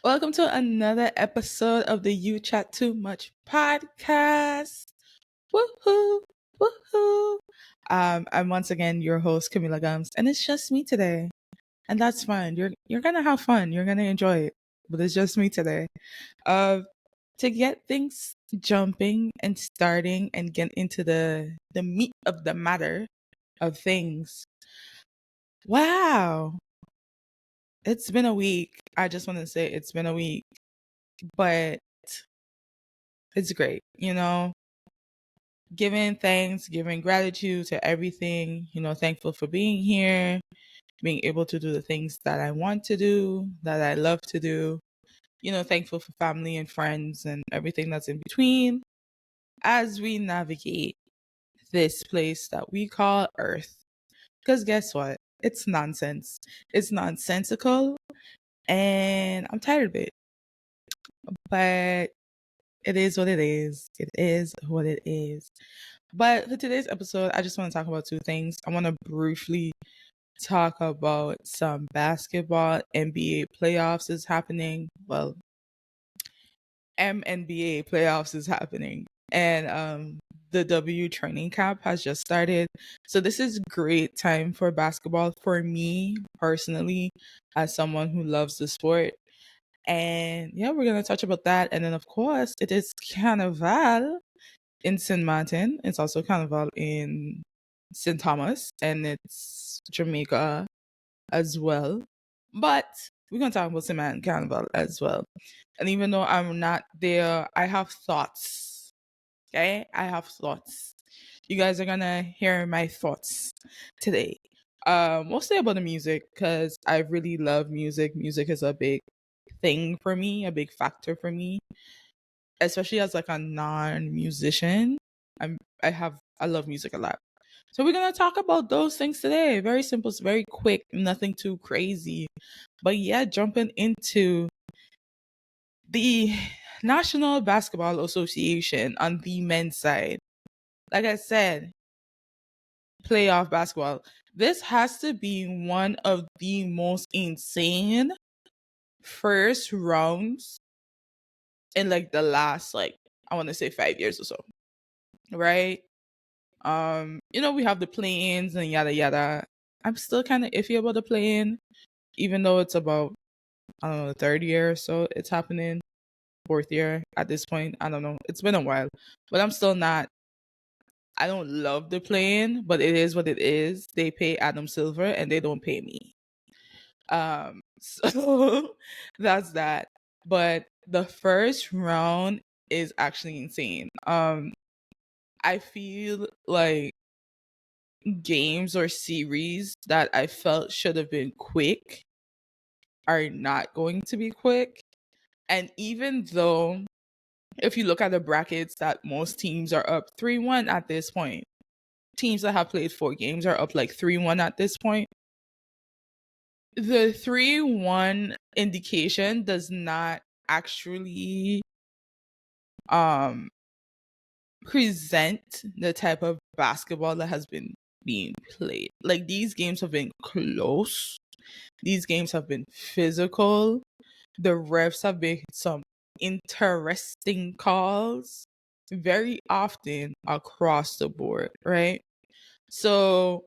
Welcome to another episode of the You Chat Too Much podcast. Woohoo! Woohoo! I'm once again your host, Kamilah Gums, and it's just me today. And that's fine. You're gonna have fun. You're gonna enjoy it. But it's just me today. To get things jumping and starting and get into the meat of the matter of things. Wow. It's been a week. I just want to say it's been a week. But it's great, giving thanks, giving gratitude to everything, thankful for being here, being able to do the things that I want to do, that I love to do, thankful for family and friends and everything that's in between as we navigate this place that we call Earth. Because guess what? It's nonsense. It's nonsensical, and I'm tired of it. But it is what it is. It is what it is. But for today's episode, I just want to talk about two things. I want to briefly talk about some basketball. NBA playoffs is happening. Well, MNBA playoffs is happening. And the W training camp has just started. So this is great time for basketball for me personally, as someone who loves the sport. And yeah, we're going to touch about that. And then, of course, it is Carnival in Sint Maarten. It's also Carnival in St. Thomas, and it's Jamaica as well. But we're going to talk about St. Maarten Carnival as well. And even though I'm not there, I have thoughts. Okay? I have thoughts. You guys are going to hear my thoughts today. Mostly about the music, because I really love music. Music is a big thing for me, a big factor for me, especially as like a non-musician. I love music a lot. So we're gonna talk about those things today. Very simple, very quick, nothing too crazy. But yeah, jumping into the National Basketball Association on the men's side. Like I said, playoff basketball. This has to be one of the most insane first rounds in like the last, like, I want to say 5 years or so. Right? We have the play-ins and yada yada. I'm still kind of iffy about the play-in, even though it's about, I don't know, the third year or so it's happening, fourth year at this point. I don't know. It's been a while, but I'm still not. I don't love the play-in, but it is what it is. They pay Adam Silver and they don't pay me. So that's that. But the first round is actually insane. I feel like games or series that I felt should have been quick are not going to be quick. And even though, if you look at the brackets, that most teams are up 3-1 at this point, teams that have played 4 games are up like 3-1 at this point. The 3-1 indication does not actually present the type of basketball that has been being played. Like, these games have been close. These games have been physical. The refs have made some interesting calls very often across the board, right? So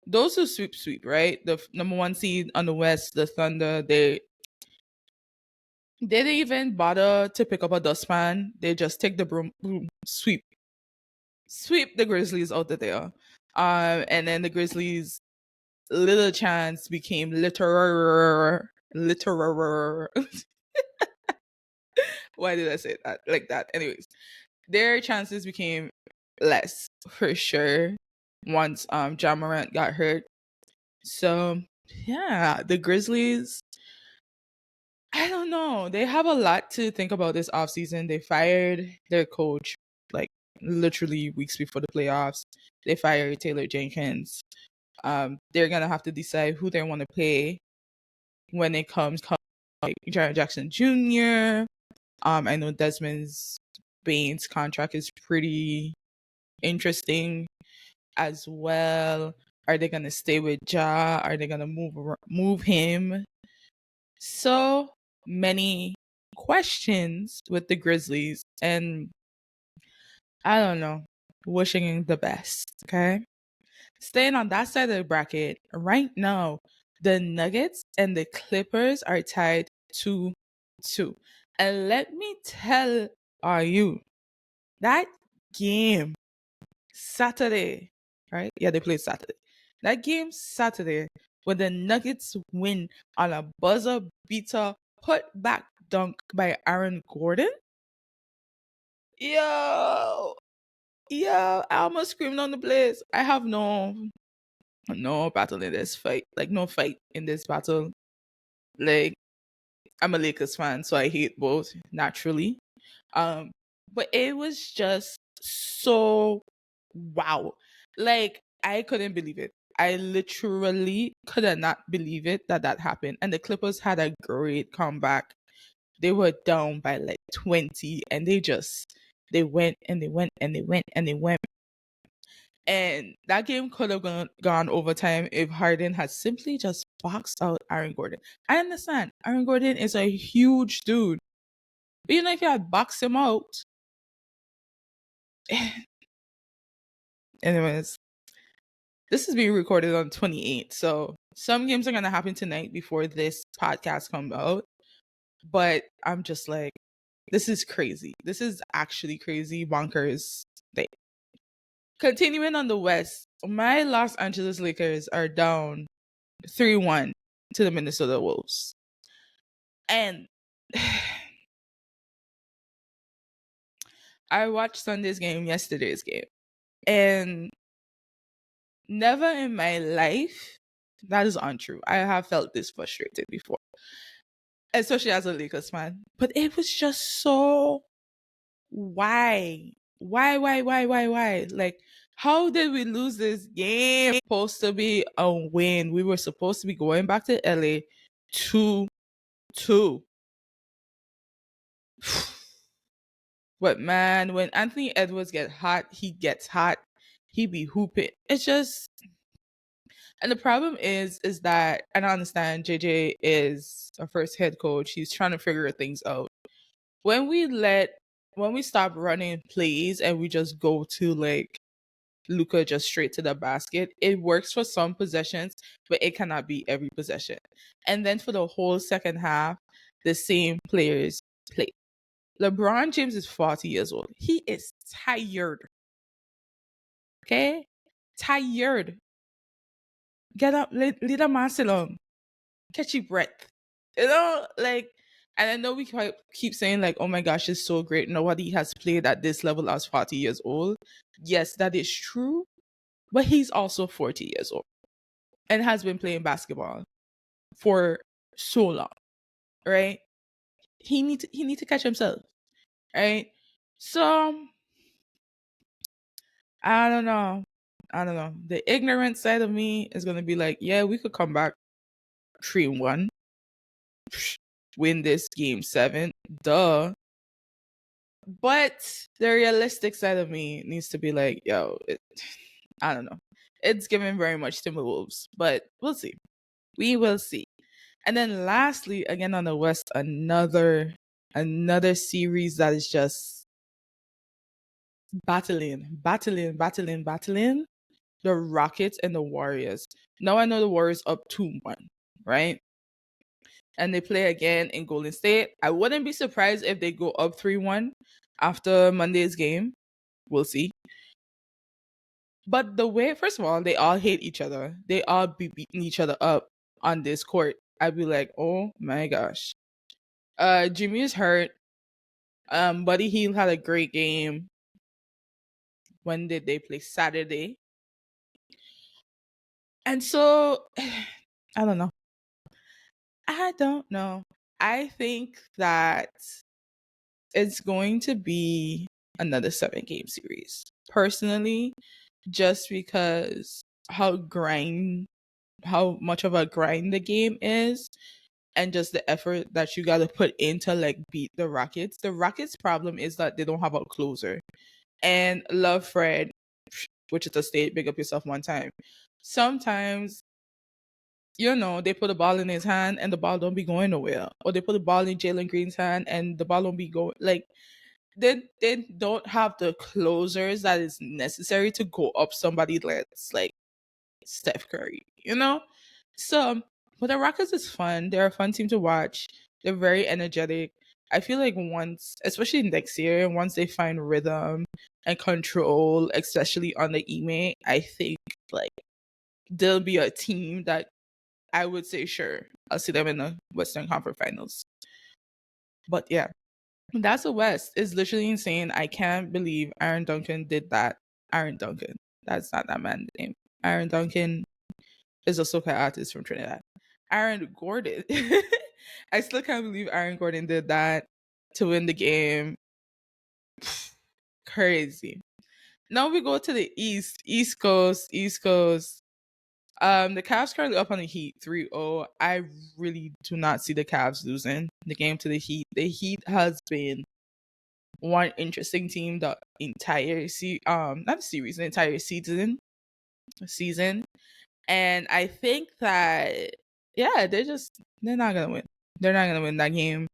those who sweep, right? The number 1 seed on the West, the Thunder, they didn't even bother to pick up a dustpan. They just take the broom, boom, sweep the Grizzlies out of there. And then the Grizzlies' little chance became literal. Why did I say that like that? Anyways, their chances became less for sure once Ja Morant got hurt. So yeah, the Grizzlies, I don't know. They have a lot to think about this offseason. They fired their coach like literally weeks before the playoffs. They fired Taylor Jenkins. They're gonna have to decide who they want to pay when it comes like Jaren Jackson Jr. I know Desmond Bane's contract is pretty interesting as well. Are they gonna stay with Ja? Are they gonna move him? So many questions with the Grizzlies, and I don't know, wishing the best. Okay. Staying on that side of the bracket, right now, the Nuggets and the Clippers are tied 2-2. And let me tell you, that game Saturday, right? Yeah, they played Saturday. That game Saturday, when the Nuggets win on a buzzer beater put back dunk by Aaron Gordon. Yo, I almost screamed on the place. I have no battle in this fight. Like, no fight in this battle. Like, I'm a Lakers fan, so I hate both naturally. Um, but it was just so wow. Like, I couldn't believe it. I literally could not believe it that happened. And the Clippers had a great comeback. They were down by like 20, and they went and they went and they went and they went. And that game could have gone overtime if Harden had simply just boxed out Aaron Gordon. I understand Aaron Gordon is a huge dude, but if you had boxed him out. Anyways, this is being recorded on 28th, so some games are going to happen tonight before this podcast comes out. But I'm just like, this is crazy. This is actually crazy, bonkers thing. Continuing on the West, my Los Angeles Lakers are down 3-1 to the Minnesota Wolves. And I watched Sunday's game, yesterday's game, and never in my life, that is untrue, I have felt this frustrated before, especially as a Lakers fan. But it was just so, why? Like, how did we lose this game? Supposed to be a win. We were supposed to be going back to LA 2-2. But man, when Anthony Edwards gets hot, he gets hot. He be hooping. It's just, and the problem is that, and I understand JJ is a first head coach. He's trying to figure things out. When we stop running plays and we just go to like Luka just straight to the basket, it works for some possessions, but it cannot be every possession. And then for the whole second half, the same players play. LeBron James is 40 years old. He is tired. Okay? Tired. Get up, lead a man alone. Catch your breath. Like, and I know we keep saying like, oh my gosh, it's so great. Nobody has played at this level as 40 years old. Yes, that is true. But he's also 40 years old and has been playing basketball for so long, right? He need to catch himself, right? So I don't know. The ignorant side of me is gonna be like, yeah, we could come back 3-1, win this game 7, duh. But the realistic side of me needs to be like, yo, I don't know. It's giving very much Timberwolves, but we'll see. We will see. And then lastly, again on the West, another series that is just battling. The Rockets and the Warriors. Now I know the Warriors up 2-1, right? And they play again in Golden State. I wouldn't be surprised if they go up 3-1 after Monday's game. We'll see. But the way, first of all, they all hate each other. They all be beating each other up on this court. I'd be like, oh my gosh. Jimmy is hurt. Buddy Hield had a great game. When did they play? Saturday. And so, I don't know. I think that it's going to be another 7-game series. Personally, just because how much of a grind the game is, and just the effort that you got to put into like beat the Rockets. The Rockets' problem is that they don't have a closer. And love Fred, Wichita State, big up yourself one time. Sometimes they put a ball in his hand and the ball don't be going nowhere. Or they put a ball in Jalen Green's hand and the ball don't be going like they don't have the closers that is necessary to go up somebody that's like Steph Curry. So, but the Rockets is fun. They're a fun team to watch. They're very energetic. I feel like once, especially next year, once they find rhythm and control, especially on the Ime, I think like there'll be a team that I would say sure, I'll see them in the Western Conference Finals. But yeah, that's the West. It's literally insane. I can't believe Aaron Duncan did that. Aaron Duncan. That's not that man's name. Aaron Duncan is a soca artist from Trinidad. Aaron Gordon. I still can't believe Aaron Gordon did that to win the game. Crazy. Now we go to the East Coast. The Cavs currently up on the Heat 3-0. I really do not see the Cavs losing the game to the Heat. The Heat has been one interesting team the entire not series, the entire season. And I think that they're not gonna win. They're not gonna win that game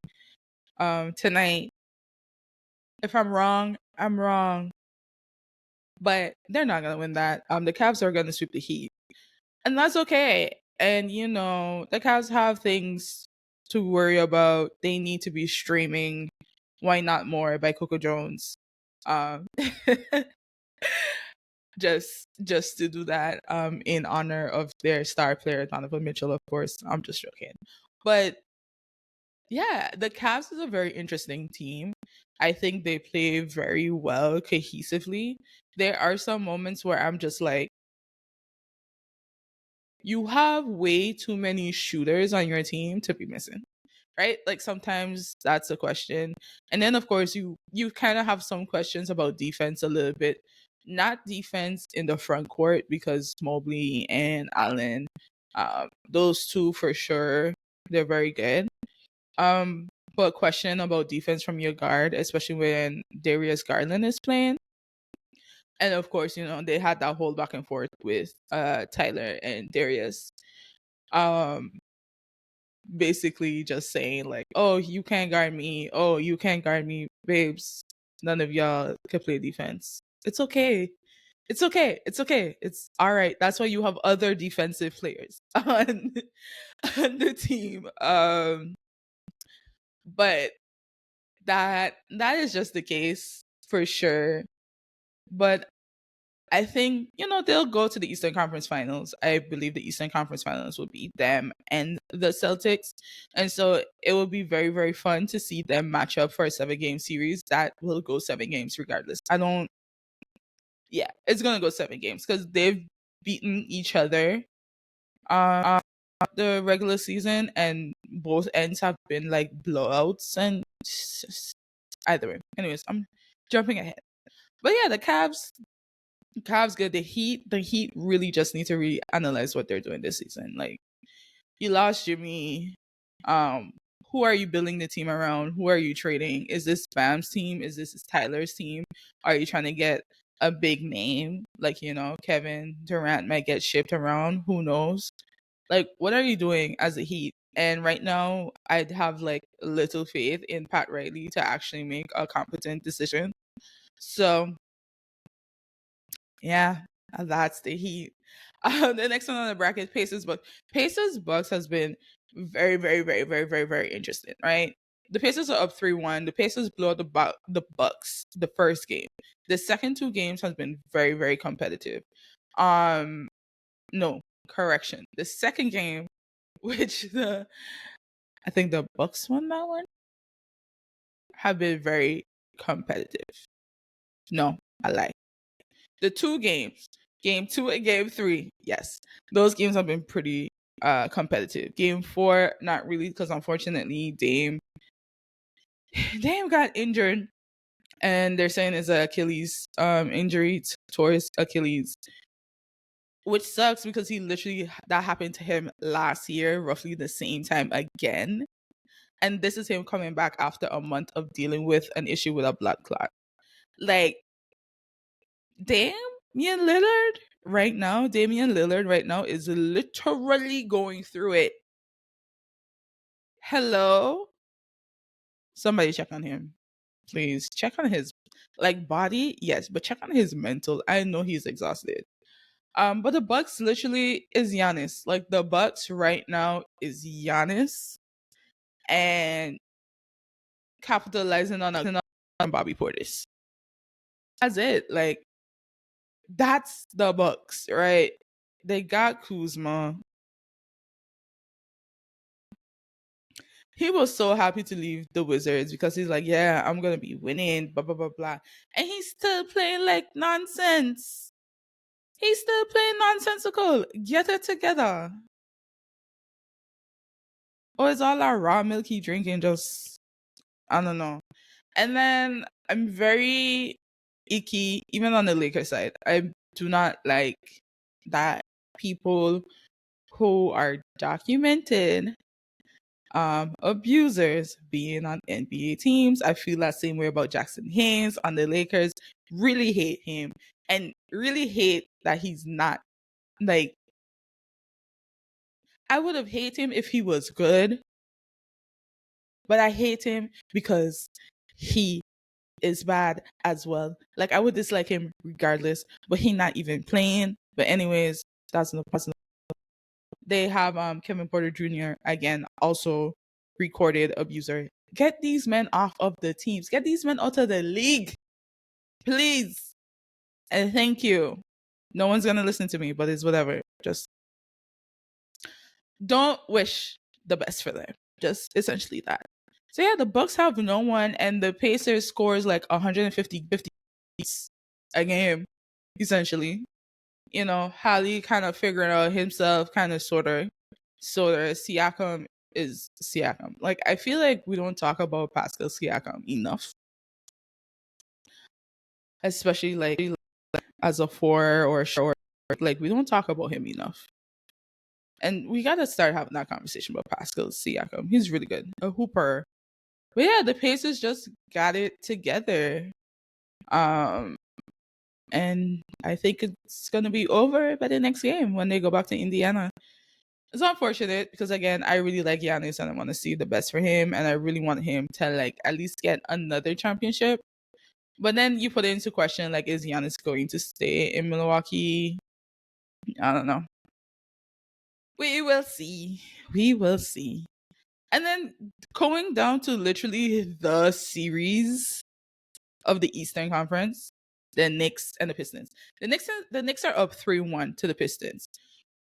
tonight. If I'm wrong, I'm wrong. But they're not gonna win that. The Cavs are gonna sweep the Heat. And that's okay. And the Cavs have things to worry about. They need to be streaming Why Not More by Coco Jones. Just to do that in honor of their star player Donovan Mitchell, of course. I'm just joking. But yeah, the Cavs is a very interesting team. I think they play very well cohesively. There are some moments where I'm just like, you have way too many shooters on your team to be missing, right? Like sometimes that's a question. And then of course you kind of have some questions about defense a little bit. Not defense in the front court because Mobley and Allen, those two for sure, they're very good. But question about defense from your guard, especially when Darius Garland is playing. And of course, they had that whole back and forth with Tyler and Darius. Basically just saying like, oh, you can't guard me. Oh, you can't guard me, babes. None of y'all can play defense. It's okay. It's okay. It's okay. It's all right. That's why you have other defensive players on the team. But that is just the case for sure. But I think, they'll go to the Eastern Conference Finals. I believe the Eastern Conference Finals will be them and the Celtics. And so it will be very, very fun to see them match up for a 7-game series that will go 7 games regardless. It's going to go 7 games because they've beaten each other the regular season and both ends have been like blowouts and either way. Anyways, I'm jumping ahead. But yeah, the Cavs good. The Heat really just need to really analyze what they're doing this season. Like, you lost Jimmy. Who are you building the team around? Who are you trading? Is this Bam's team? Is this Tyler's team? Are you trying to get a big name? Like, Kevin Durant might get shipped around. Who knows? Like, what are you doing as a Heat? And right now, I'd have like little faith in Pat Riley to actually make a competent decision. So yeah, that's the Heat. The next one on the bracket, Pacers Bucks. Pacers Bucks has been very, very, very, very, very, very interesting, right? The Pacers are up 3-1. The Pacers blew out the Bucks the first game. The second 2 games has been very, very competitive. No, correction. The second game, which I think the Bucks won that one, have been very competitive. No, I lie. The 2 games, game 2 and game 3, yes, those games have been pretty competitive. Game 4, not really, because unfortunately Dame got injured, and they're saying it's an Achilles injury, tore his Achilles, which sucks because that happened to him last year, roughly the same time again. And this is him coming back after a month of dealing with an issue with a blood clot. Like, Dame Damian Lillard right now is literally going through it. Hello? Somebody check on him. Please check on his body, yes, but check on his mental. I know he's exhausted. But the Bucks literally is Giannis. Like the Bucks right now is Giannis and capitalizing on Bobby Portis. That's it. Like that's the Bucks, right? They got Kuzma. He was so happy to leave the Wizards because he's like, yeah, I'm gonna be winning, blah blah blah blah. And he's still playing like nonsense. He's still playing nonsensical. Get it together. Or is all our raw milk he drinking just I don't know. And then I'm very icky, even on the Lakers side. I do not like that people who are documented abusers being on NBA teams. I feel that same way about Jackson Hayes on the Lakers. Really hate him and really hate that he's not like I would have hated him if he was good, but I hate him because he is bad as well. Like I would dislike him regardless, but he not even playing. But anyways, that's no person. They have Kevin Porter Jr. again, also recorded abuser. Get these men off of the teams. Get these men out of the league, please. And thank you. No one's gonna listen to me, but it's whatever. Just don't wish the best for them. Just essentially that. So yeah, the Bucks have no one, and the Pacers scores like 150 a game, essentially. You know, Hallie kind of figuring out himself, kind of sorta. Siakam is Siakam. Like I feel like we don't talk about Pascal Siakam enough, especially like as a four or a short. Like we don't talk about him enough. And we gotta start having that conversation about Pascal Siakam. He's really good, a hooper. But yeah, the Pacers just got it together. And I think it's gonna be over by the next game when they go back to Indiana. It's unfortunate because again, I really like Giannis and I want to see the best for him, and I really want him to like at least get another championship. But then you put it into question like, is Giannis going to stay in Milwaukee? I don't know. We will see. We will see. And then going down to literally the series of the Eastern Conference, the Knicks and the Pistons. The Knicks are up 3-1 to the Pistons.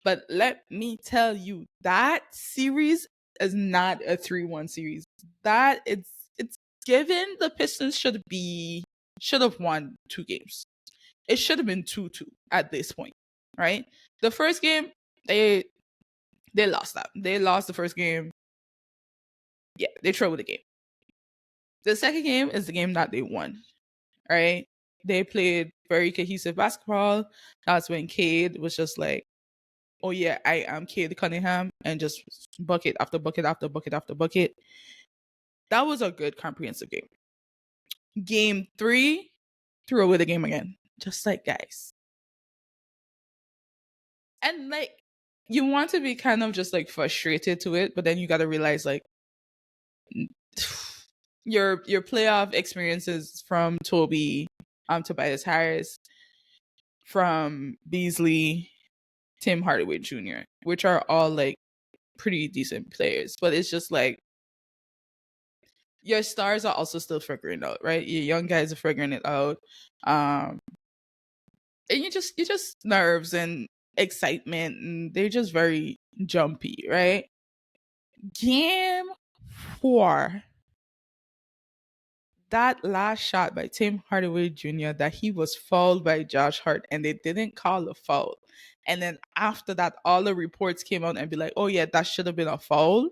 But let me tell you, that series is not a 3-1 series. That it's given the Pistons should have won 2 games. It should have been 2-2 at this point, right? The first game, they lost that. They lost the first game. Yeah, they troubled the game. The second game is the game that they won, right? They played very cohesive basketball. That's when Cade was just like, oh yeah, I am Cade Cunningham, and just bucket after bucket after bucket after bucket. That was a good comprehensive game. Game 3, threw away the game again. Just like guys. And like you want to be kind of just like frustrated to it, but then you gotta realize like your playoff experiences from Toby, Tobias Harris, from Beasley, Tim Hardaway Jr., which are all like pretty decent players. But it's just like your stars are also still figuring it out, right? Your young guys are figuring it out. And you just nerves and excitement, and they're just very jumpy, right? Game 4, that last shot by Tim Hardaway Jr. that he was fouled by Josh Hart and they didn't call a foul. And then after that, all the reports came out and be like, oh yeah, that should have been a foul.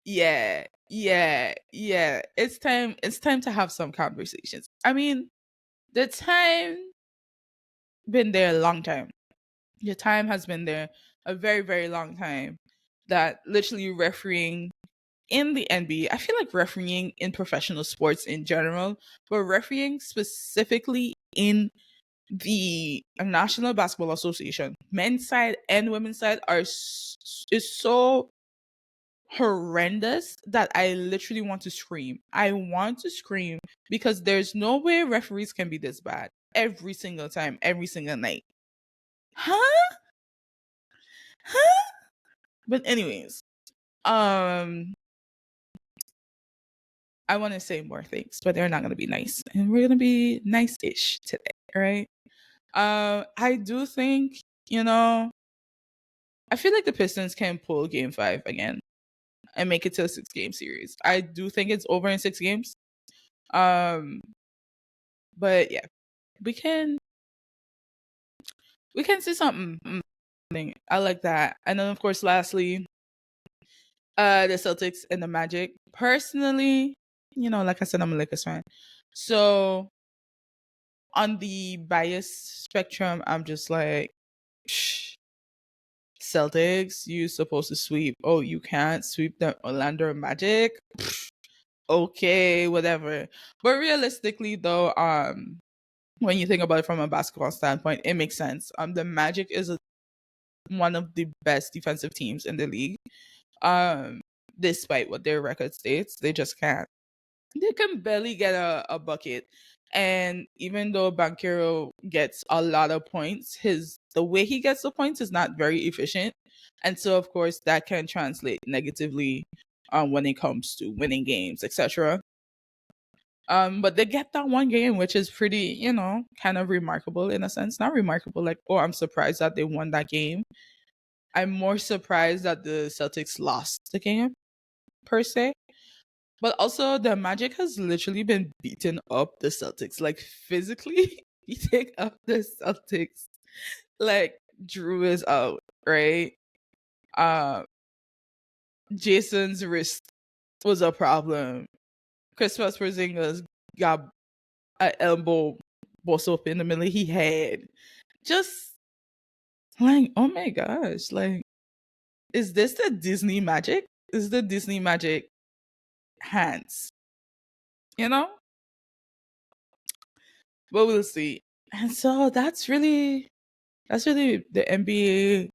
Yeah, yeah, yeah. It's time to have some conversations. I mean, the time been there a long time. Your time has been there a very, very long time. That literally refereeing in the NBA, I feel like refereeing in professional sports in general, but refereeing specifically in the National Basketball Association, men's side and women's side is so horrendous that I literally want to scream. I want to scream because there's no way referees can be this bad every single time, every single night. Huh? Huh? But anyways, um I want to say more things, but they're not going to be nice. And we're going to be nice-ish today, right? I do think, I feel like the Pistons can pull game 5 again and make it to a 6-game series. I do think it's over in 6 games. Um but yeah, we can see something. I like that. And then of course lastly, the Celtics and the Magic. Personally, like I said, I'm a Lakers fan. So on the bias spectrum, I'm just like, Shh, Celtics, you supposed to sweep. Oh, you can't sweep the Orlando Magic? Okay, whatever. But realistically though, when you think about it from a basketball standpoint, it makes sense. The Magic is one of the best defensive teams in the league. Um, Despite what their record states, they just can't. They can barely get a bucket. And even though Banquero gets a lot of points, the way he gets the points is not very efficient. And so of course that can translate negatively when it comes to winning games, etc. But they get that one game, which is pretty, kind of remarkable in a sense. Not remarkable, like, oh, I'm surprised that they won that game. I'm more surprised that the Celtics lost the game, per se. But also, the Magic has literally been beating up the Celtics, like physically beating up the Celtics. Like, Drew is out, right? Uh, Jason's wrist was a problem. Christopher Porzingis got an elbow bust up in the middle of his head. Just like, oh my gosh, like, is this the Disney magic? Is the Disney magic hands? You know? But we'll see. And so that's really the NBA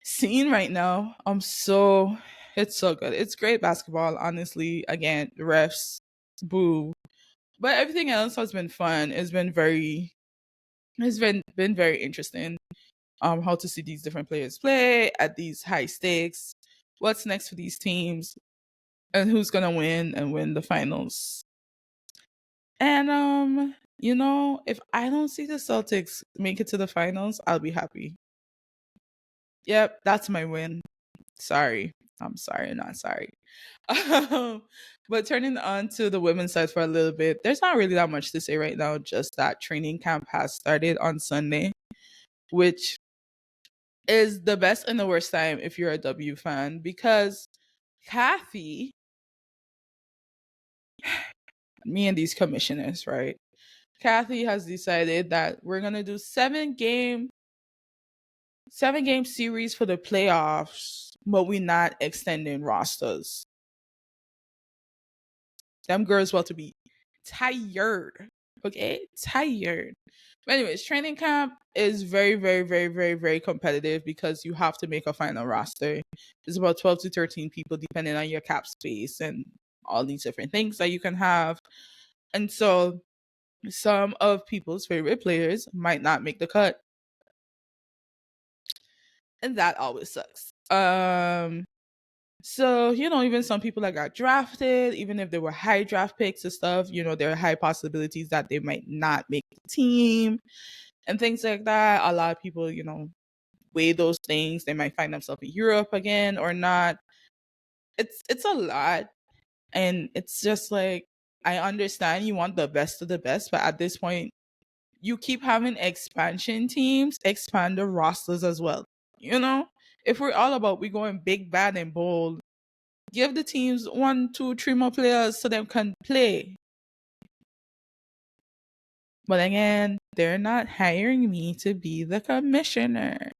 scene right now. It's so good. It's great basketball, honestly. Again, the refs, boo. But everything else has been fun. It's been very interesting. How to see these different players play at these high stakes. What's next for these teams and who's gonna win the finals. And if I don't see the Celtics make it to the finals, I'll be happy. Yep, that's my win. Sorry. I'm sorry, not sorry. But turning on to the women's side for a little bit, there's not really that much to say right now, just that training camp has started on Sunday, which is the best and the worst time if you're a W fan because Kathy, me and these commissioners, right? Kathy has decided that we're gonna do seven game series for the playoffs, but we're not extending rosters. Them girls about to be tired. Okay? Tired. But anyways, training camp is very, very, very, very, very competitive because you have to make a final roster. There's about 12 to 13 people depending on your cap space and all these different things that you can have. And so some of people's favorite players might not make the cut. And that always sucks. So, even some people that got drafted, even if they were high draft picks and stuff, there are high possibilities that they might not make the team and things like that. A lot of people, weigh those things. They might find themselves in Europe again or not. It's a lot. And it's just like, I understand you want the best of the best, but at this point, you keep having expansion teams expand the rosters as well. You know, if we're all about we going big, bad, and bold, give the teams 1, 2, 3 more players so they can play. But again, they're not hiring me to be the commissioner.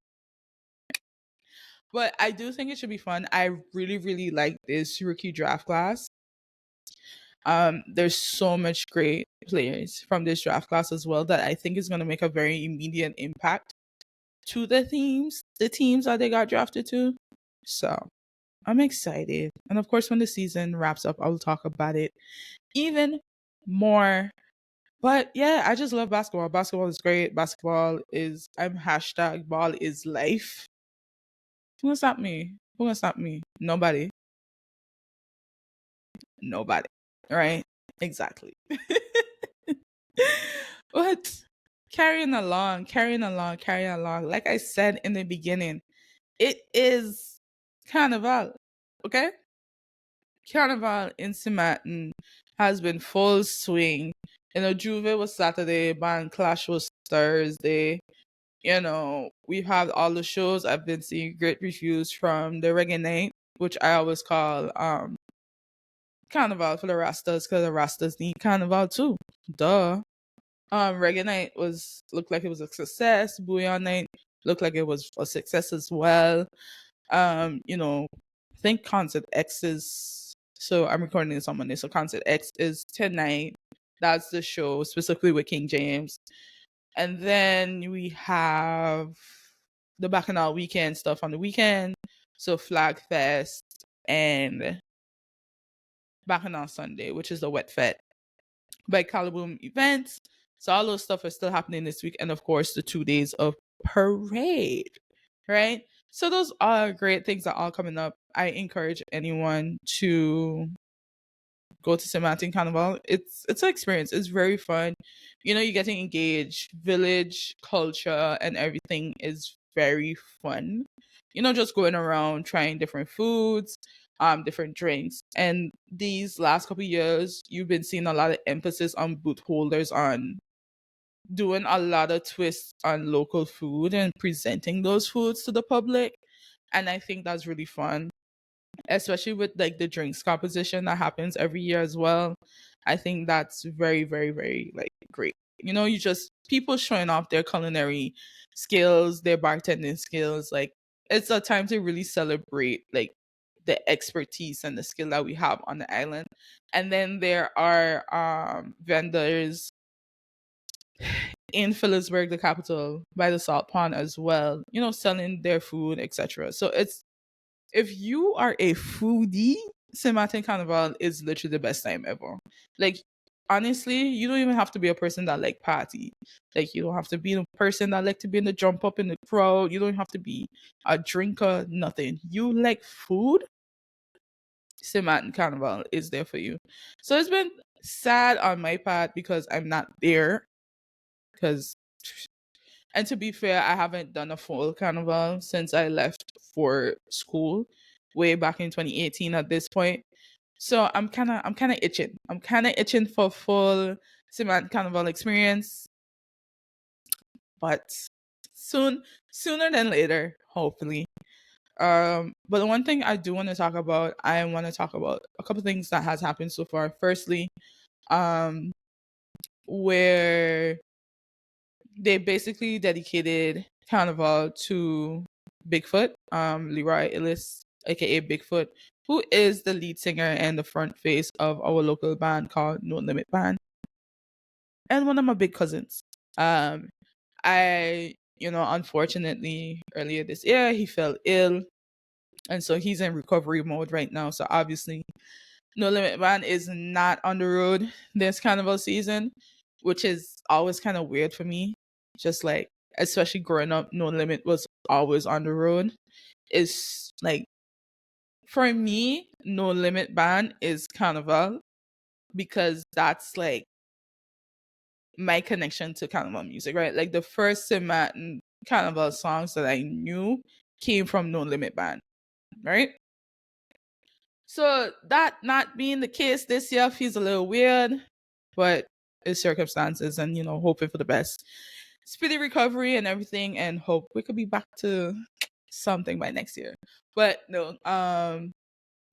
But I do think it should be fun. I really, really like this rookie draft class. There's so much great players from this draft class as well that I think is going to make a very immediate impact to the teams that they got drafted to. So I'm excited. And of course, when the season wraps up, I'll talk about it even more. But yeah, I just love basketball. Basketball is great. I'm hashtag ball is life. Who gonna stop me? Who gonna stop me? Nobody. Nobody. Right? Exactly. But carrying along. Like I said in the beginning, it is Carnival. Okay? Carnival in Sint Maarten has been full swing. Juve was Saturday, Band Clash was Thursday. We've had all the shows. I've been seeing great reviews from the reggae night, which I always call Carnival for the Rastas because the Rastas need Carnival too. Duh. Reggae night looked like it was a success. Bouillon night looked like it was a success as well. I think Concert X is, so I'm recording this on Monday. So Concert X is tonight. That's the show specifically with King James. And then we have the Bacchanal weekend stuff on the weekend. So Flag Fest and Bacchanal Sunday, which is the Wet Fete by Caliboom events. So all those stuff are still happening this week. And of course, the 2 days of parade, right? So those are great things that are all coming up. I encourage anyone to go to Sint Maarten Carnival. It's an experience. It's very fun. You get to engage. Village culture and everything is very fun. Just going around trying different foods, different drinks. And these last couple of years, you've been seeing a lot of emphasis on booth holders on doing a lot of twists on local food and presenting those foods to the public. And I think that's really fun, especially with like the drinks composition that happens every year as well. I think that's very, very, very like great. You just people showing off their culinary skills, their bartending skills. Like it's a time to really celebrate like the expertise and the skill that we have on the island. And then there are vendors in Phillipsburg, the capital, by the salt pond as well, selling their food, etc. So if you are a foodie, Sint Maarten Carnival is literally the best time ever. Like, honestly, you don't even have to be a person that like party. Like, you don't have to be a person that like to be in the jump up in the crowd. You don't have to be a drinker, nothing. You like food, Sint Maarten Carnival is there for you. So it's been sad on my part because I'm not there. And to be fair, I haven't done a full carnival since I left for school way back in 2018 at this point. So I'm kind of itching. I'm kind of itching for full Sint Maarten Carnival experience, but sooner than later, hopefully. But the one thing I do want to talk about, I want to talk about a couple things that has happened so far. Firstly, um, where they basically dedicated Carnival to Bigfoot, Leroy Ellis, aka Bigfoot, who is the lead singer and the front face of our local band called No Limit Band, and one of my big cousins. Um, unfortunately, earlier this year he fell ill, and so he's in recovery mode right now. So obviously, No Limit Band is not on the road this carnival season, which is always kind of weird for me. Just like, especially growing up, No Limit was always on the road. It's like, for me, No Limit Band is Carnival because that's like my connection to Carnival music, right? Like the first Sint Maarten Carnival songs that I knew came from No Limit Band, right? So that not being the case this year feels a little weird, but it's circumstances and hoping for the best. Speedy recovery and everything, and hope we could be back to something by next year. But no,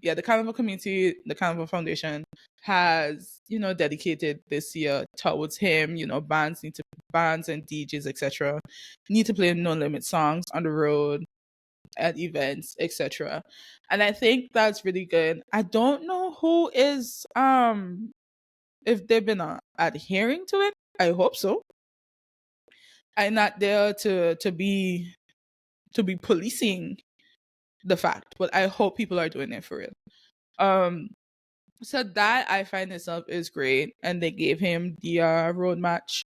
yeah, the Carnival community, the Carnival Foundation has, dedicated this year towards him. Bands and DJs, etc., need to play No Limit songs on the road. at events, etc. And I think that's really good. I don't know who is if they've been adhering to it. I hope so. I'm not there to be policing the fact, but I hope people are doing it for real. Um, so that I find itself is great, and they gave him the road match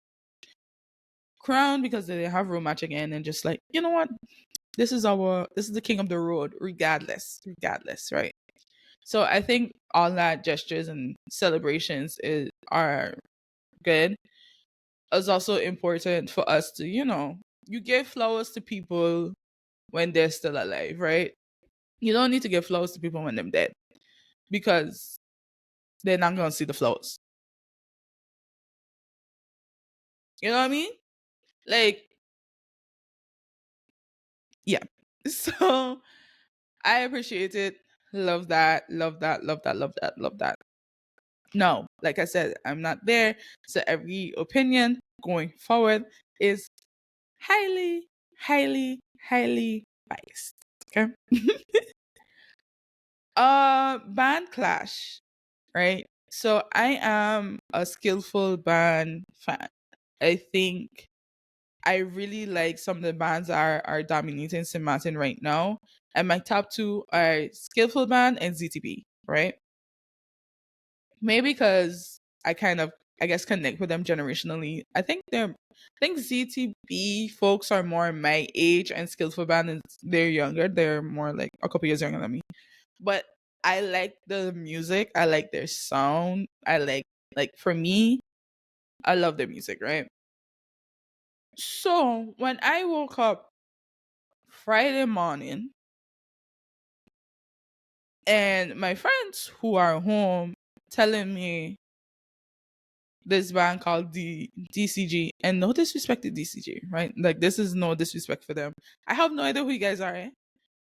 crown because they didn't have road match again, and just like, you know what, this is the king of the road, regardless, right? So I think all that gestures and celebrations are good. It's also important for us to, you give flowers to people when they're still alive, right? You don't need to give flowers to people when they're dead because they're not going to see the flowers. You know what I mean? Like, yeah. So I appreciate it. Love that. Love that. Love that. Love that. Love that. No, like I said, I'm not there. So every opinion going forward is highly, highly, highly biased. Okay. Band clash, right? So I am a skillful band fan. I think I really like some of the bands are dominating Sint Maarten right now. And my top two are Skillful Band and ZTB, right? Maybe because I kind of, I guess, connect with them generationally. I think ZTB folks are more my age, and Skillful Band is they're younger. They're more like a couple years younger than me. But I like the music. I like their sound. I like for me, I love their music, right? So when I woke up Friday morning and my friends who are home telling me this band called the DCG, and no disrespect to DCG, right? Like this is no disrespect for them. I have no idea who you guys are,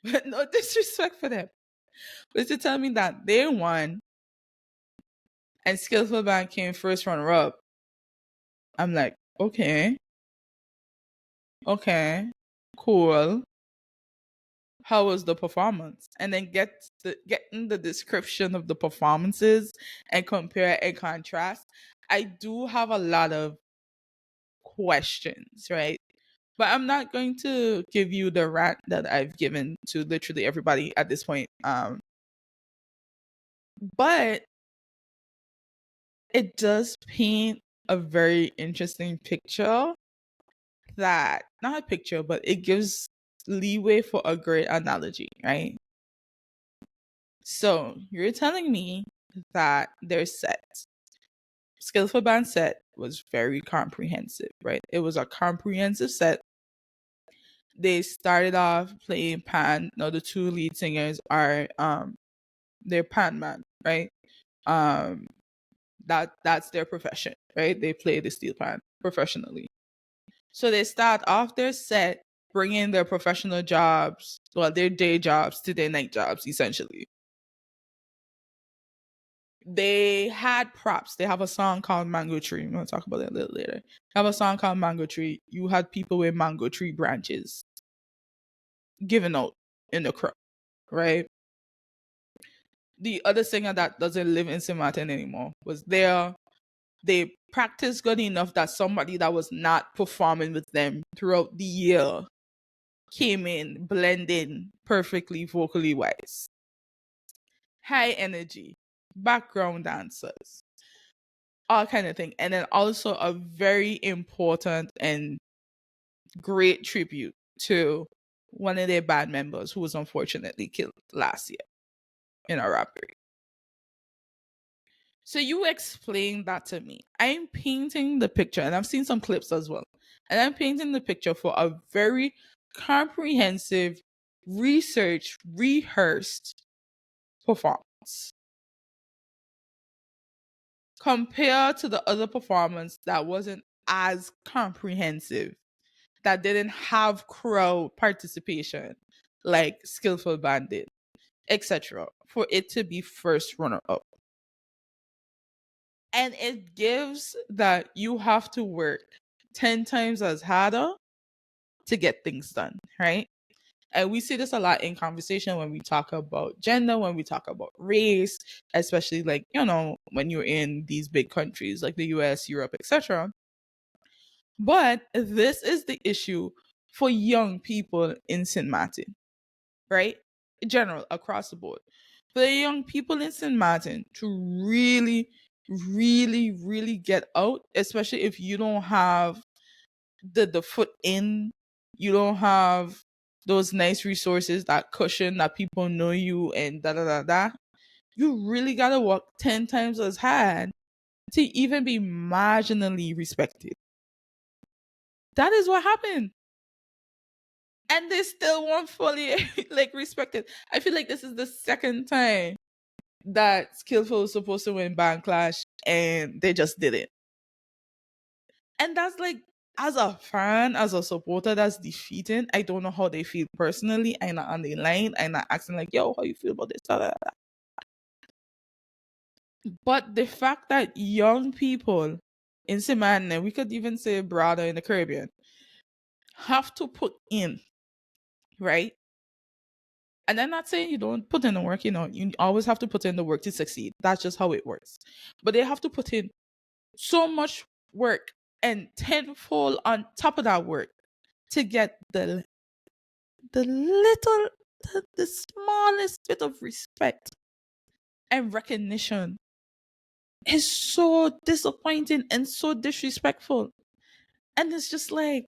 but no disrespect for them. But to tell me that they won and Skillful Band came first runner up, I'm like, okay, cool. How was the performance? And then getting the description of the performances and compare and contrast. I do have a lot of questions, right? But I'm not going to give you the rant that I've given to literally everybody at this point. But it does paint a very interesting picture, that not a picture, but it gives leeway for a great analogy, right? So you're telling me that their set, Skillful Band set, was very comprehensive, right? It was a comprehensive set. They started off playing pan. Now the two lead singers are they're pan man, right? Um that's their profession, right? They play the steel pan professionally. So they start off their set bringing their professional jobs, well, their day jobs to their night jobs, essentially. They had props. They have a song called Mango Tree. I'm going to talk about that a little later. They have a song called Mango Tree. You had people with mango tree branches given out in the crowd, right? The other singer that doesn't live in Sint Maarten anymore was there. They practiced good enough that somebody that was not performing with them throughout the year came in, blending perfectly vocally wise. High energy, background dancers, all kind of thing. And then also a very important and great tribute to one of their band members who was unfortunately killed last year in a robbery. So you explain that to me. I'm painting the picture, and I've seen some clips as well. And I'm painting the picture for a very comprehensive, research, rehearsed performance. Compared to the other performance that wasn't as comprehensive, that didn't have crowd participation like Skillful Band did, etc., for it to be first runner up. And it gives that you have to work 10 times as harder to get things done, right? And we see this a lot in conversation when we talk about gender, when we talk about race, especially like, when you're in these big countries like the US, Europe, etc. But this is the issue for young people in Sint Maarten, right? In general, across the board. For the young people in Sint Maarten to really, really, really get out, especially if you don't have the foot in, you don't have those nice resources, that cushion that people know you and da da da da. You really gotta work 10 times as hard to even be marginally respected. That is what happened. And they still weren't fully like respected. I feel like this is the second time that Skillful was supposed to win Band Clash and they just didn't. And that's like, as a fan, as a supporter, that's defeating. I don't know how they feel personally. I'm not on the line. I'm not asking like, yo, how you feel about this? Da, da, da. But the fact that young people in Siman, and we could even say broader in the Caribbean, have to put in, right? And I'm not saying you don't put in the work, you always have to put in the work to succeed. That's just how it works. But they have to put in so much work and tenfold on top of that work to get the little, the smallest bit of respect and recognition. Is so disappointing and so disrespectful. And it's just like,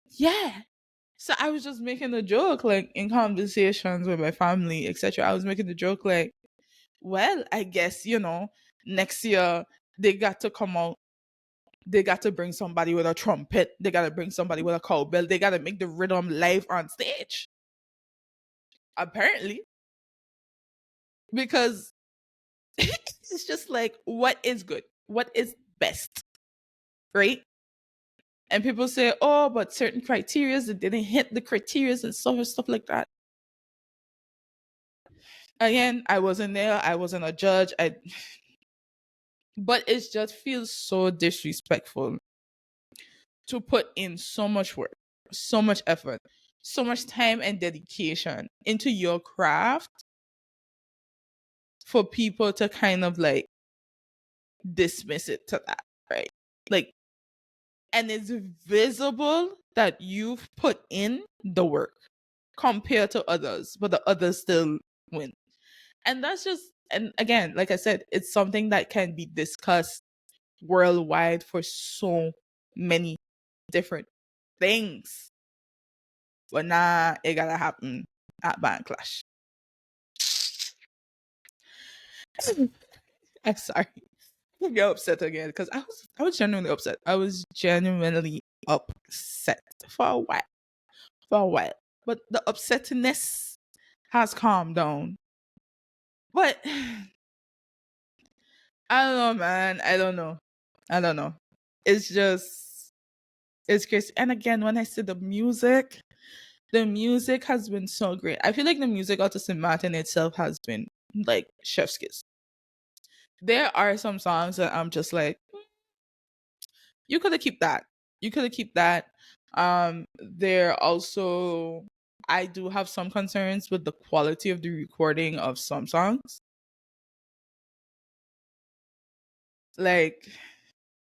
yeah. So I was just making a joke, like in conversations with my family, etc. I was making the joke like, well, I guess, next year they got to come out. They got to bring somebody with a trumpet. They got to bring somebody with a cowbell. They got to make the rhythm live on stage. Apparently. Because it's just like, what is good? What is best? Right? And people say, oh, but certain criteria, they didn't hit the criteria and stuff like that. Again, I wasn't there. I wasn't a judge. But it just feels so disrespectful to put in so much work, so much effort, so much time and dedication into your craft for people to kind of like dismiss it to that, right? Like, and it's visible that you've put in the work compared to others, but the others still win. And that's just, and again, like I said, it's something that can be discussed worldwide for so many different things. But nah, it gotta happen at Band Clash. I'm sorry. I get upset again because I was genuinely upset. I was genuinely upset for a while. For a while. But the upsetness has calmed down. But I don't know, man. I don't know. It's just, it's crazy. And again, when I see the music has been so great. I feel like the music out of Sint Maarten itself has been like chef's kiss. There are some songs that I'm just like, you could have kept that. You could have kept that. There also, I do have some concerns with the quality of the recording of some songs. Like,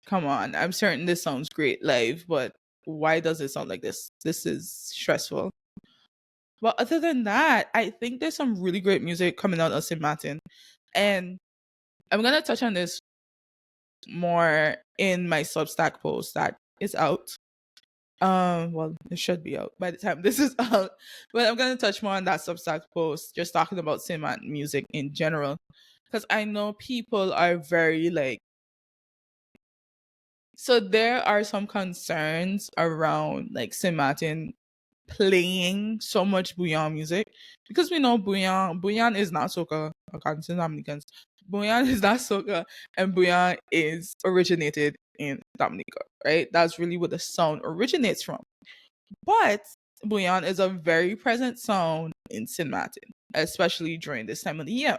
come on, I'm certain this sounds great live, but why does it sound like this? This is stressful. But other than that, I think there's some really great music coming out of Sint Maarten. And I'm gonna touch on this more in my Substack post that is out. Well, it should be out by the time this is out. But I'm gonna touch more on that Substack post, just talking about Sint Maarten music in general. Because I know people are very like, so there are some concerns around like Sint Maarten playing so much bouillon music, because we know bouillon is not soca, according to Dominicans. Bouillon is not soca, and bouillon is originated in Dominica, right? That's really where the sound originates from. But bouillon is a very present sound in Sint Maarten, especially during this time of the year.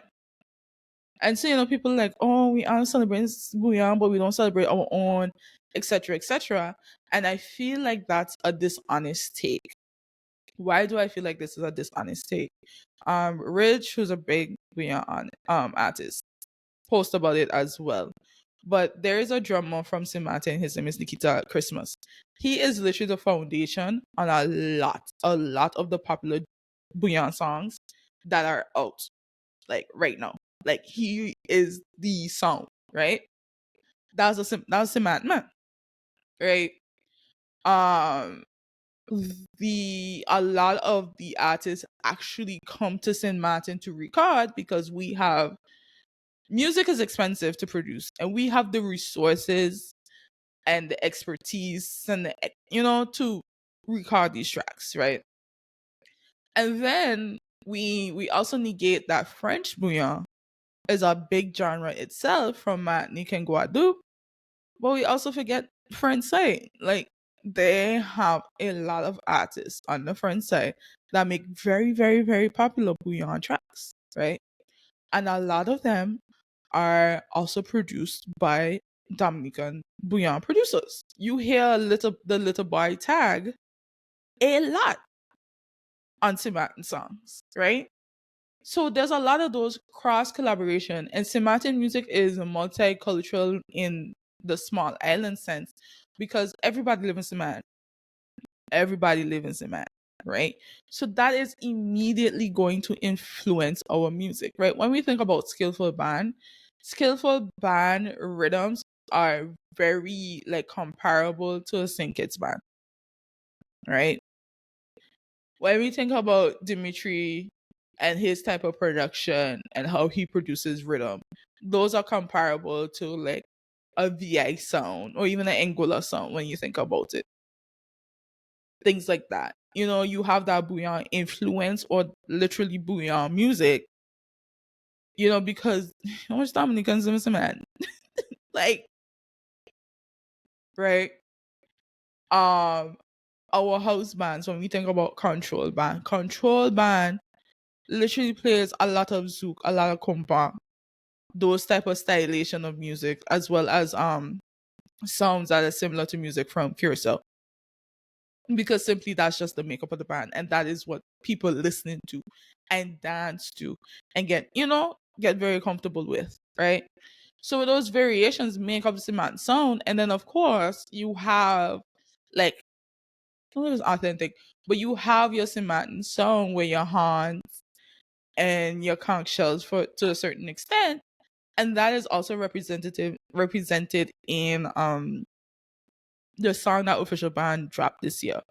And so, people are like, oh, we are celebrating bouillon, but we don't celebrate our own, etc., etc. And I feel like that's a dishonest take. Why do I feel like this is a dishonest take? Rich, who's a big Beyond artist, post about it as well. But there is a drummer from Sint Maarten. His name is Nikita Christmas. He is literally the foundation on a lot of the popular Beyond songs that are out like right now. Like he is the song, right? That was Sint Maarten man, right? Um, a lot of the artists actually come to Sint Maarten to record because we have music is expensive to produce and we have the resources and the expertise and to record these tracks, right? And then we also negate that French bouillon is a big genre itself from Martinique and Guadeloupe, but we also forget French side. Like they have a lot of artists on the French side that make very, very, very popular bouillon tracks, right? And a lot of them are also produced by Dominican bouillon producers. You hear the little boy tag a lot on Sint Maarten songs, right? So there's a lot of those cross collaboration, and Sint Maarten music is multicultural in the small island sense because everybody lives in Sint Maarten. Everybody lives in Sint Maarten, right? So that is immediately going to influence our music, right? When we think about skillful band rhythms are very like comparable to a Sint Kitts band, right? When we think about Dimitri and his type of production and how he produces rhythm, those are comparable to like a VI sound or even an Angola sound when you think about it. Things like that. You have that bouillon influence or literally bouillon music, because how much Dominicans in man? Like, right? Our house bands, when we think about control band literally plays a lot of zouk, a lot of compa, those type of stylization of music, as well as sounds that are similar to music from Curacao. Because simply that's just the makeup of the band, and that is what people listening to and dance to and get very comfortable with, right? So those variations make up the Sint Maarten sound, and then of course you have like it was authentic, but you have your Sint Maarten sound where your horns and your conch shells for to a certain extent, and that is also represented in the song that Official Band dropped this year.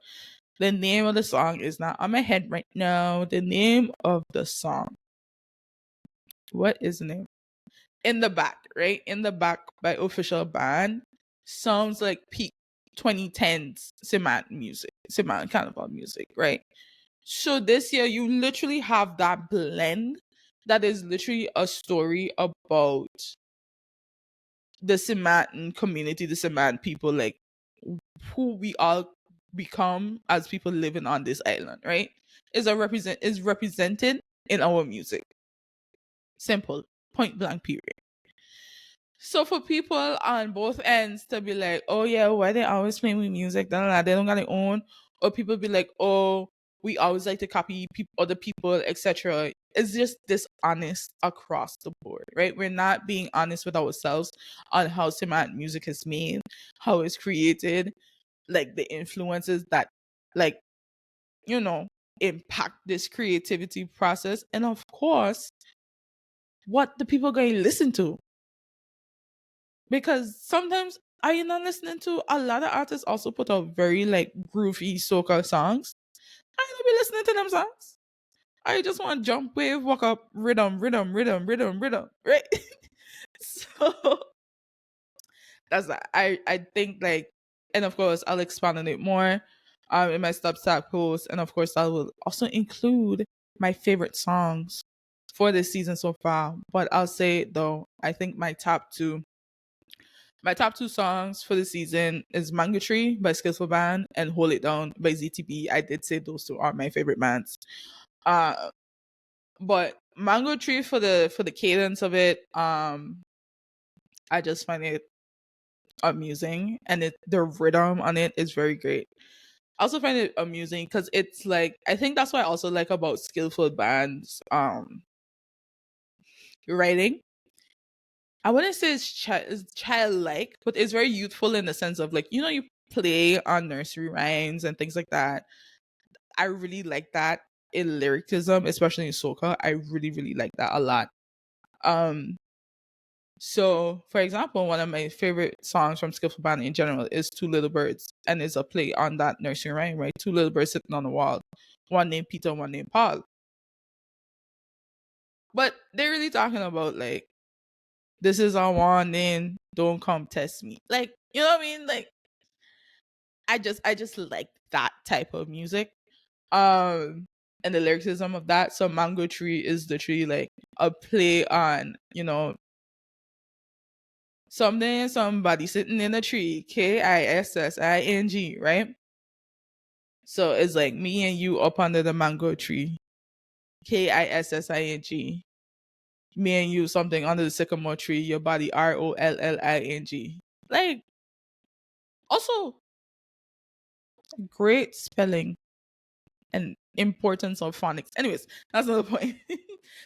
The name of the song is not on my head right now. The name of the song, what is the name? In the Back, right? In the Back by Official Band sounds like peak 2010s Sint Maarten Carnival music, right? So this year you literally have that blend that is literally a story about the Sint Maarten community, the Sint Maarten people, like who we all become as people living on this island, right? Is represented in our music. Simple, point blank, period. So for people on both ends to be like, oh yeah, why they always playing with music? They don't got their own. Or people be like, oh, we always like to copy other people, etc. It's just dishonest across the board, right? We're not being honest with ourselves on how Sint Maarten music is made, how it's created, like the influences that, like, impact this creativity process, and of course, what the people going to listen to. Because sometimes are you not listening to a lot of artists also put out very like groovy soca songs? I don't be listening to them songs. I just want jump wave, walk up, rhythm, rhythm, rhythm, rhythm, rhythm, right? So that's that. I think like, and of course I'll expand on it more in my Substack post, and of course I will also include my favorite songs for this season so far. But I'll say though, I think my top two songs for the season is Mango Tree by Skillful Band and Hold It Down by ZTB. I did say those two are my favorite bands. But Mango Tree for the cadence of it, I just find it amusing, and the rhythm on it is very great. I also find it amusing because it's like, I think that's what I also like about skillful bands writing. I wouldn't say it's childlike, but it's very youthful in the sense of like, you play on nursery rhymes and things like that. I really like that in lyricism, especially in soca. I really, really like that a lot. Um, so for example, one of my favorite songs from Skillful Band in general is Two Little Birds, and it's a play on that nursery rhyme, right? Two little birds sitting on the wall, one named Peter, one named Paul. But they're really talking about like, this is our warning, don't come test me. Like, you know what I mean? Like, I just like that type of music. Um and the lyricism of that. So Mango Tree is literally like a play on, something, somebody sitting in a tree, KISSING, right? So it's like me and you up under the mango tree, KISSING. Me and you something under the sycamore tree, your body ROLLING. Like, also great spelling and importance of phonics. Anyways, that's another point.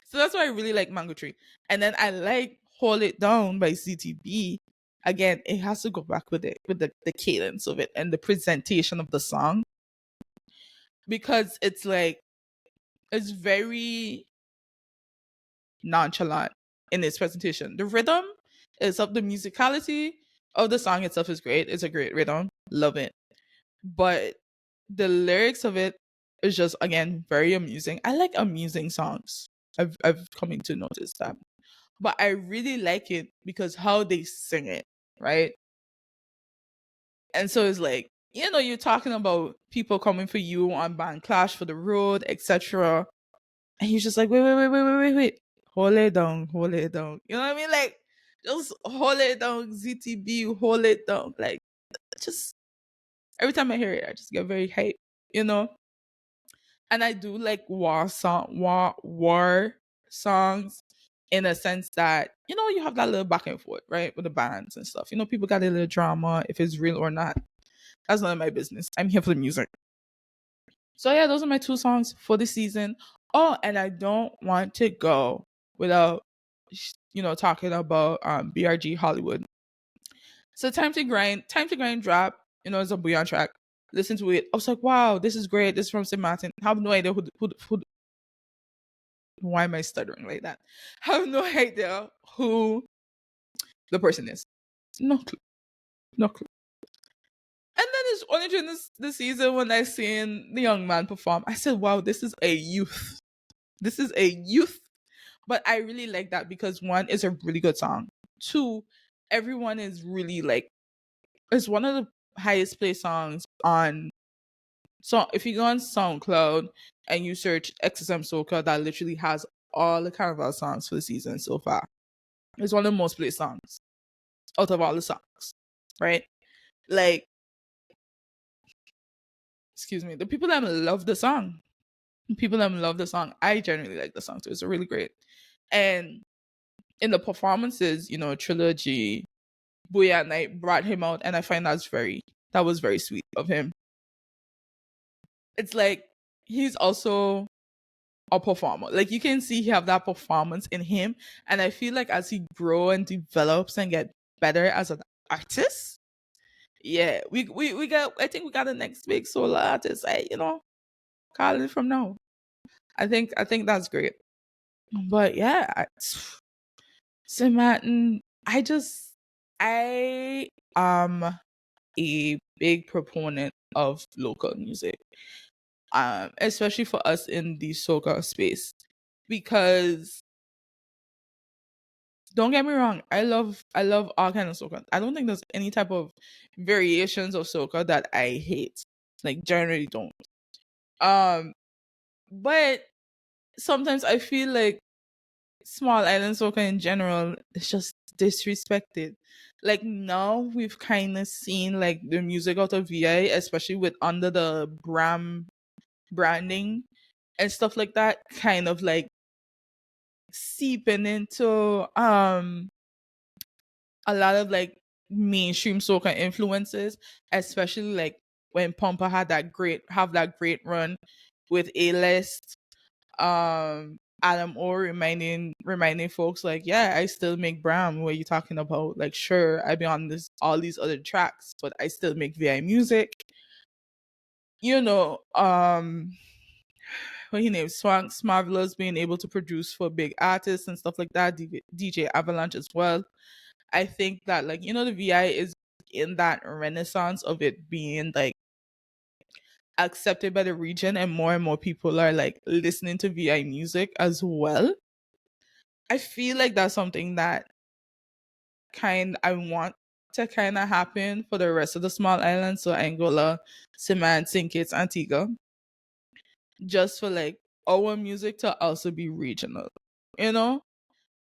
So that's why I really like Mango Tree. And then I like Hold It Down by CTB. Again, it has to go back with the cadence of it and the presentation of the song. Because it's like, it's very nonchalant in its presentation. The rhythm is up, the musicality of the song itself is great. It's a great rhythm. Love it. But the lyrics of it is just, again, very amusing. I like amusing songs. I've coming to notice that. But I really like it because how they sing it, right? And so it's like, you're talking about people coming for you on Band Clash for the road, etc. And you're just like, wait, wait, wait, wait, wait, wait, wait. Hold it down, hold it down. You know what I mean? Like, just hold it down, ZTB, hold it down. Like, just every time I hear it, I just get very hyped, you know? And I do like war songs in a sense that, you have that little back and forth, right? With the bands and stuff. People got a little drama, if it's real or not. That's none of my business. I'm here for the music. So yeah, those are my two songs for the season. Oh, and I don't want to go without talking about BRG Hollywood. So Time to Grind drop, it's a Bouillon track. Listen to it. I was like, wow, this is great. This is from Sint Maarten. I have no idea who why am I stuttering like that? I have no idea who the person is. No clue. No clue. And then it's only during this season when I seen the young man perform, I said, wow, this is a youth. This is a youth. But I really like that because one, it's a really good song. Two, everyone is really like, it's one of the highest play songs on. So if you go on SoundCloud and you search XSM Soca, that literally has all the Carnival songs for the season so far. It's one of the most played songs out of all the songs, right? Like, excuse me, the people that love the song. People that love the song. I generally like the song too. It's really great. And in the performances, Trilogy, Booyah Night brought him out, and I find that was very sweet of him. It's like he's also a performer. Like, you can see he have that performance in him, and I feel like as he grow and develops and get better as an artist, yeah, we got. I think we got the next big solo artist. Call it from now. I think that's great. But yeah, Sint Maarten, I am a big proponent of local music, especially for us in the soca space, because don't get me wrong, I love all kind of soca. I don't think there's any type of variations of soca that I hate. Like, generally don't. Um, but sometimes I feel like small island soca in general is just disrespected. Like, now we've kind of seen like the music out of VI, especially with under the Bram branding and stuff like that, kind of like seeping into a lot of like mainstream soca influences, especially like when Pumper had that great run with A-list. Adam O reminding folks like, yeah, I still make Bram. What are you talking about? Like, sure, I be on this all these other tracks, but I still make VI music. You know, what he named Swanks Marvelous being able to produce for big artists and stuff like that, DJ Avalanche as well. I think that, like, you know, the VI is in that renaissance of it being like accepted by the region, and more people are like listening to VI music as well. I feel like that's something that I want to kind of happen for the rest of the small islands, so Angola, Samoa, St. Kitts, Antigua, just for like our music to also be regional, you know?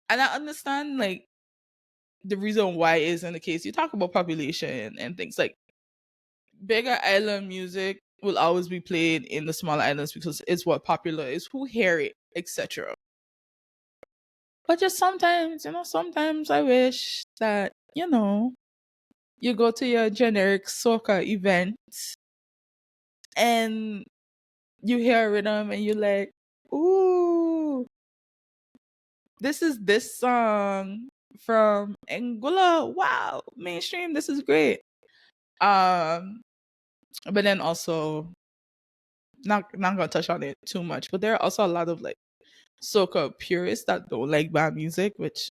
And I understand like the reason why isn't the case. You talk about population and things like bigger island music will always be played in the small islands because it's what popular is, who hear it, etc. But just sometimes, you know, sometimes I wish that, you know, you go to your generic soca event and you hear a rhythm and you're like, ooh, this is this song from Angola. Wow, mainstream, this is great. But then also not gonna touch on it too much, but there are also a lot of like soca purists that don't like bad music, which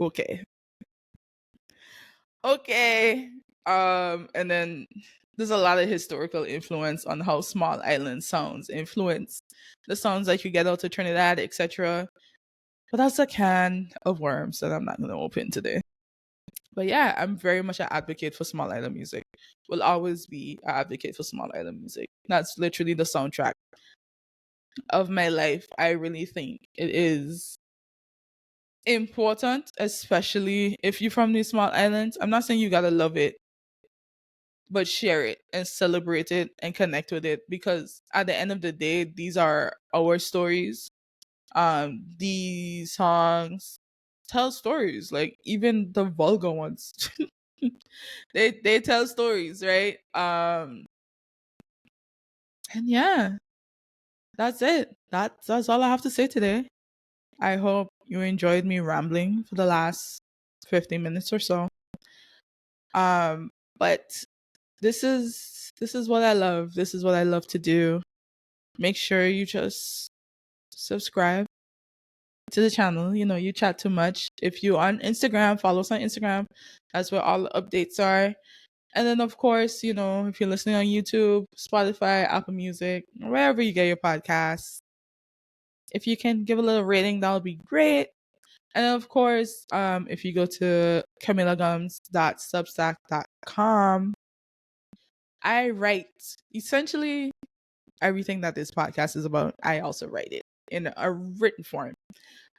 okay. Okay. And then there's a lot of historical influence on how small island sounds influence the sounds that you get out of Trinidad, etc. But that's a can of worms that I'm not gonna open today. But yeah, I'm very much an advocate for small island music. Will always be an advocate for small island music. That's literally the soundtrack of my life. I really think it is important, especially if you're from these small islands. I'm not saying you gotta love it, but share it and celebrate it and connect with it, because at the end of the day, these are our stories. These songs tell stories, like even the vulgar ones. They tell stories, right? And yeah, that's it. That's all I have to say today. I hope you enjoyed me rambling for the last 15 minutes or so. But this is what I love. This is what I love to do. Make sure you just subscribe to the channel. You know, you chat too much. If you on Instagram, follow us on Instagram. That's where all the updates are. And then of course, you know, if you're listening on YouTube, Spotify, Apple Music, wherever you get your podcasts, if you can give a little rating, that would be great. And of course, if you go to camilagums.substack.com, I write essentially everything that this podcast is about. I also write it in a written form.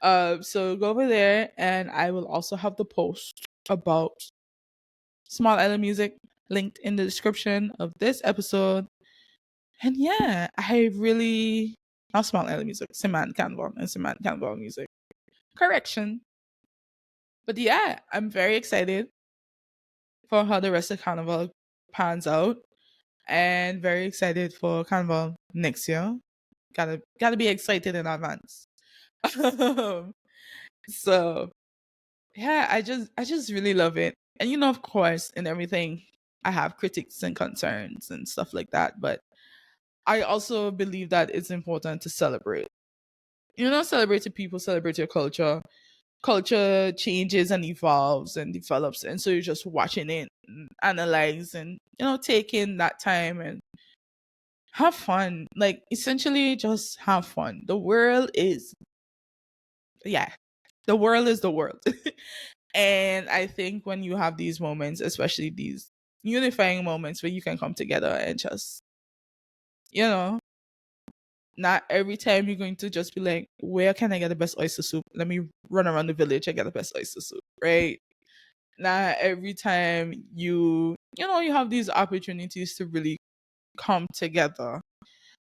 So go over there, and I will also have the post about small island music linked in the description of this episode. And yeah, I really not small island music, Sint Maarten Carnival and Sint Maarten Carnival music. Correction. But yeah, I'm very excited for how the rest of Carnival pans out, and very excited for Carnival next year. Gotta be excited in advance. So yeah, I just really love it. And you know, of course, in everything, I have critics and concerns and stuff like that. But I also believe that it's important to celebrate. You know, celebrate your people, celebrate your culture. Culture changes and evolves and develops, and so you're just watching it, and analyze, and you know, take in that time and have fun. Like essentially, just have fun. The world is, yeah, the world is the world. And I think when you have these moments, especially these unifying moments where you can come together and just, you know, not every time you're going to just be like, where can I get the best oyster soup? Let me run around the village and get the best oyster soup, right? Not every time you know, you have these opportunities to really come together.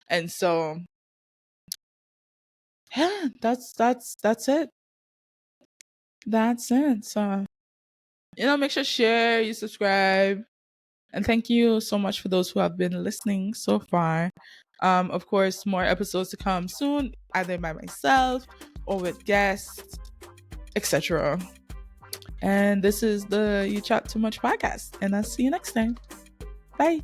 And so yeah, that's it. That's it. So make sure share, you subscribe. And thank you so much for those who have been listening so far. Of course, more episodes to come soon, either by myself or with guests, etc. And this is the You Chat Too Much podcast. And I'll see you next time. Bye.